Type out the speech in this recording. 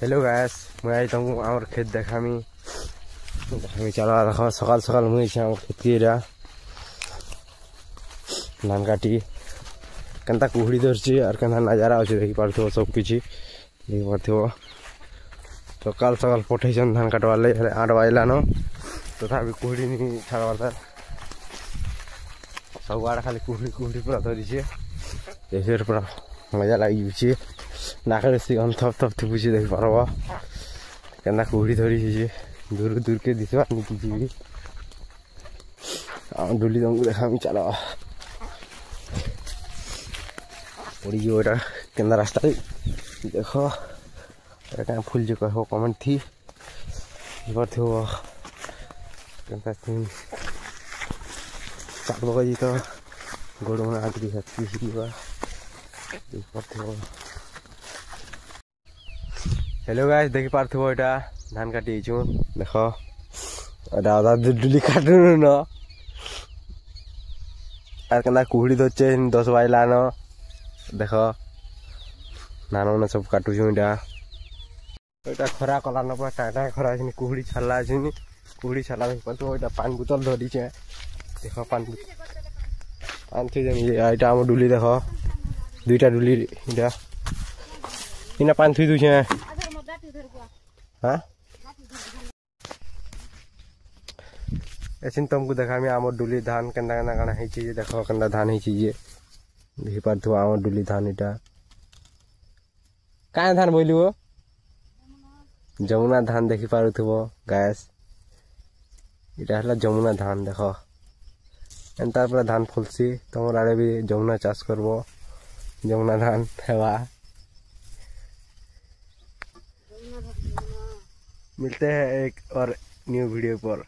Hello guys मैं आई तुमको आमर खेत देखामी चलो देखो सकाल सकाल मुझे आम खेत की धान काटी केनता कुहड़ी धरची और केनता नजारा अच्छे देखी पार्थो सब किसी देखी पार्थो सकाल सकाल पठे धान काटवार 8 बजलान तथा कुहड़ी नहीं छाड़बार तार सब आड़े खाली कुहड़ी कुहड़ी पूरा धरीचे देखे पूरा मजा लगी नाक थप थप थुपुची देखी पारब केना कुहड़ी धरी दूर दूर के दिशा निकी डुली तुमको देखा चलो पड़ी जो केना रास्ता देखो क्या फुल जो कहो कमेंट थी थे केनता 4 बजे तो गोड़ में आगरी हेलो गाइस देखी पार्थो यहाँ धान काटी देख आधा डुली काटू न क्या कुहड़ी धरचे 10 बजलान देख नान मैंने सब काटुँ यहाँ खरा कलान पूरा टाटा खरा कुहड़ी छाला कुहड़ी छाला देख पार्थो यहाँ पानी बोतल धरीचे देख पानी यहाँ आम डुली देख 2टा डुली इना पानी थी दूचे हाँ ऐसे तुमको देखा आम डुली धान केना केना काना है चीज देख केना धान है चीज देखी पार्थो आम डुली धान इटा क्या धान बोलू जमुना धान देखी पार्थो गैस इटा जमुना धान देख एंता पूरा धान फुलसी तुम आड़े भी जमुना चाष करब जमुना धान हेवा मिलते हैं एक और न्यू वीडियो पर।